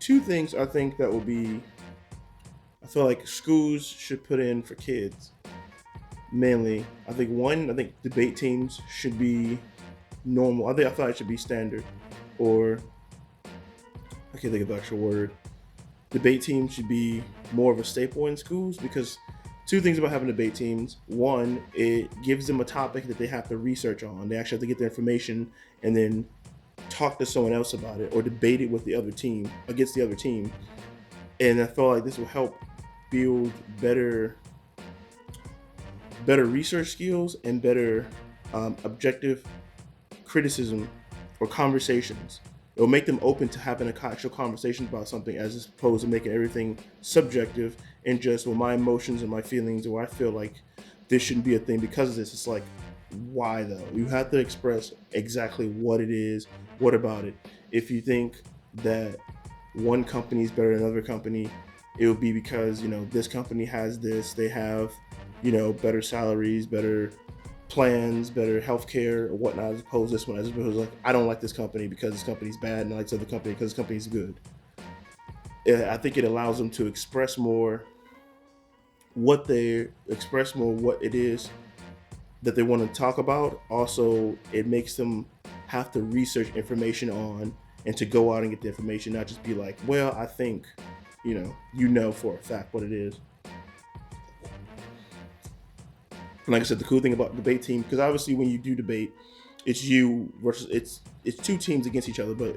two things I think that will be, I feel like schools should put in for kids. Mainly, I think one, I think debate teams should be normal. I feel like it should be standard, or I can't think of the actual word. Debate teams should be more of a staple in schools because two things about having debate teams. One, it gives them a topic that they have to research on. They actually have to get their information and then talk to someone else about it or debate it with the other team against the other team. And I feel like this will help build better research skills and better objective criticism or conversations. It will make them open to having a actual conversation about something as opposed to making everything subjective and just, well, my emotions and my feelings, or I feel like this shouldn't be a thing because of this. It's like, why though? You have to express exactly what it is, what about it. If you think that one company is better than another company, it will be because, this company has this, they have, better salaries, better plans, better healthcare or whatnot, as opposed to this one, as opposed to like, I don't like this company because this company's bad and I like this other company because this company's good. I think it allows them to express more what it is that they want to talk about. Also, it makes them have to research information on and to go out and get the information, not just be like, well, I think, for a fact what it is. And like I said, the cool thing about debate team, because obviously when you do debate, it's you versus it's two teams against each other, but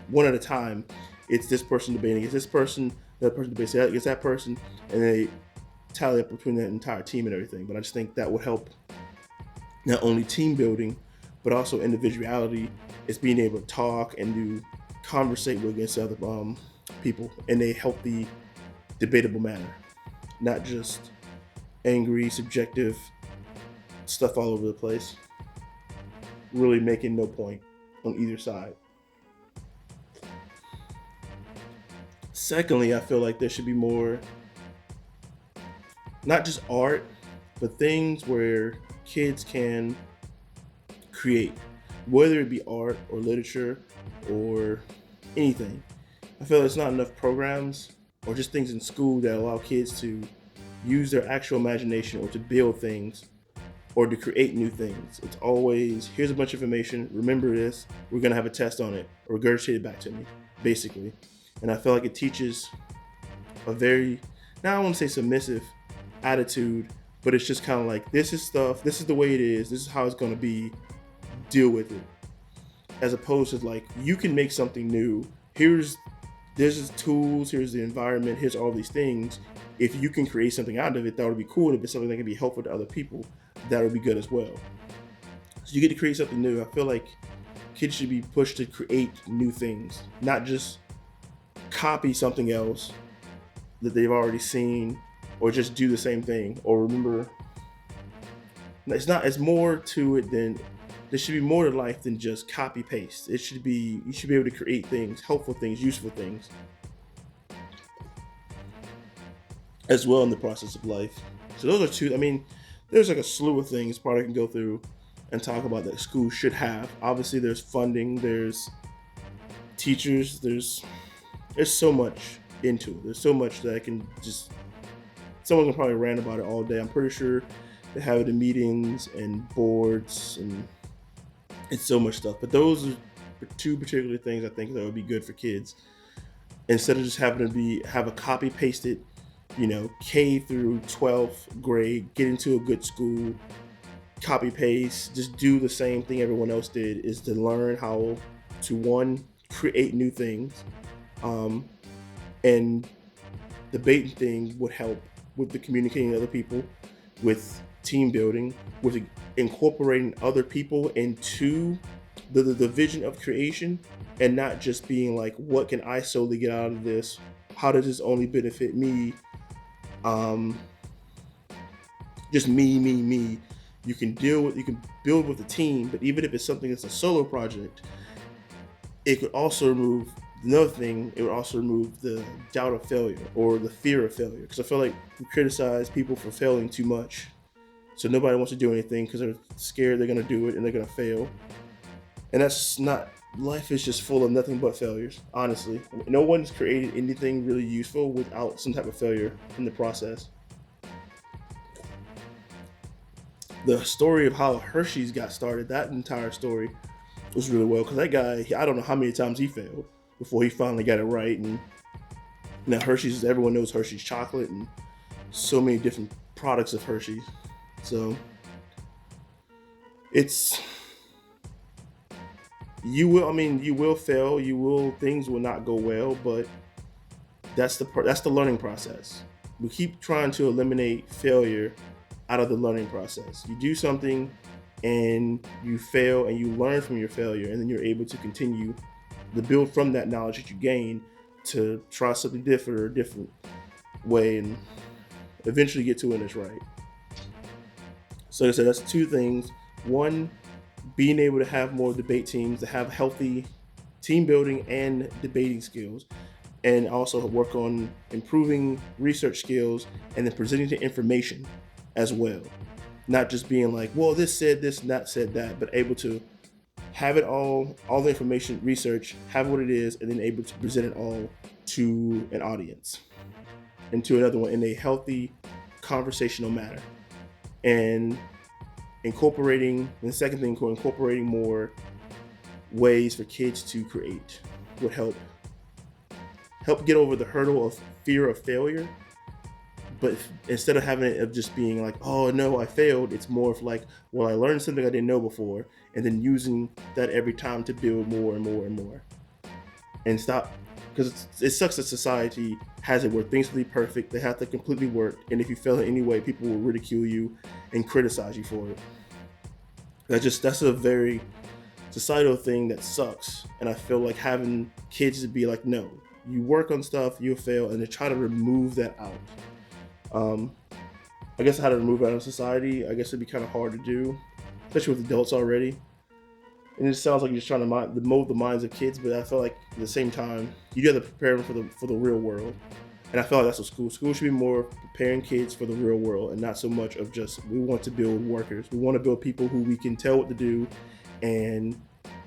one at a time. It's this person debating against this person, that person debates against that person, and they tally up between the entire team and everything. But I just think that would help not only team building, but also individuality. It's being able to talk and do conversate with against other people in a healthy, debatable manner, not just angry, subjective stuff all over the place, really making no point on either side. Secondly, I feel like there should be more, not just art, but things where kids can create, whether it be art or literature or anything. I feel there's not enough programs or just things in school that allow kids to use their actual imagination or to build things or to create new things. It's always, here's a bunch of information, remember this, we're gonna have a test on it, or regurgitate it back to me, basically. And I feel like it teaches a very, now I don't want to say submissive attitude, but it's just kind of like, this is stuff, this is the way it is, this is how it's gonna be, deal with it. As opposed to like, you can make something new, there's tools, here's the environment, here's all these things. If you can create something out of it, that would be cool. And if it's something that can be helpful to other people, that would be good as well. So you get to create something new. I feel like kids should be pushed to create new things, not just copy something else that they've already seen or just do the same thing. Or remember, it's more to it than, there should be more to life than just copy paste. You should be able to create things, helpful things, useful things as well in the process of life. So those are two. I mean, there's like a slew of things probably I can go through and talk about that schools should have. Obviously, there's funding, there's teachers, there's so much into it. There's so much that I can just, someone can probably rant about it all day. I'm pretty sure they have it in meetings and boards, and it's so much stuff. But those are two particular things I think that would be good for kids. Instead of just having to have a copy pasted, K through 12th grade, get into a good school, copy paste, just do the same thing everyone else did, is to learn how to, one, create new things. And debating thing would help with the communicating with other people, with team building, with incorporating other people into the vision of creation, and not just being like, what can I solely get out of this? How does this only benefit me? Just me. You can build with a team, but even if it's something that's a solo project, it could also remove another thing. It would also remove the doubt of failure or the fear of failure. Because I feel like we criticize people for failing too much, so nobody wants to do anything because they're scared they're going to do it and they're going to fail. And that's not life is just full of nothing but failures, honestly. No one's created anything really useful without some type of failure in the process. The story of how Hershey's got started, that entire story was really well, because that guy, I don't know how many times he failed before he finally got it right. And now Hershey's, everyone knows Hershey's chocolate and so many different products of Hershey's. So it's, you will, I mean, you will fail, you will, things will not go well, but that's the learning process. We keep trying to eliminate failure out of the learning process. You do something and you fail and you learn from your failure, and then you're able to continue to build from that knowledge that you gain to try something different or a different way, and eventually get to it that's right. So like I said, that's two things. One, being able to have more debate teams, to have healthy team building and debating skills, and also work on improving research skills and then presenting the information as well. Not just being like, well, this said this, that said that, but able to have it all the information, research, have what it is, and then able to present it all to an audience and to another one in a healthy conversational manner. And incorporating, the second thing, incorporating more ways for kids to create would help get over the hurdle of fear of failure. But instead of having it of just being like, oh no, I failed, it's more of like, well, I learned something I didn't know before, and then using that every time to build more and more and more. And stop, because it sucks that society has it where things have to be perfect, they have to completely work, and if you fail in any way, people will ridicule you and criticize you for it. That's a very societal thing that sucks. And I feel like having kids to be like, no, you work on stuff, you'll fail, and to try to remove that out. Um, I guess how to remove it out of society, I guess it'd be kind of hard to do, especially with adults already. And it sounds like you're just trying to mold the minds of kids, but I feel like at the same time, you got to prepare them for the real world. And I feel like that's what school should be more preparing kids for the real world, and not so much of just, we want to build workers. We want to build people who we can tell what to do, and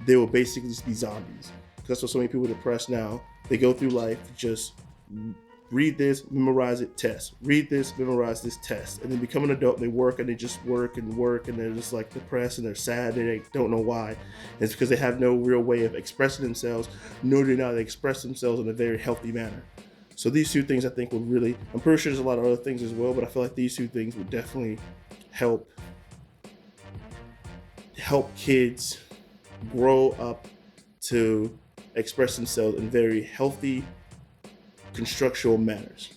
they will basically just be zombies. Because that's what so many people are depressed now. They go through life just read this, memorize it, test. Read this, memorize this, test. And then become an adult, and they work, and they just work, and they're just like depressed, and they're sad, and they don't know why. And it's because they have no real way of expressing themselves, nor do they know how to express themselves in a very healthy manner. So these two things I think would really, I'm pretty sure there's a lot of other things as well, but I feel like these two things would definitely help kids grow up to express themselves in very healthy, constructual manners.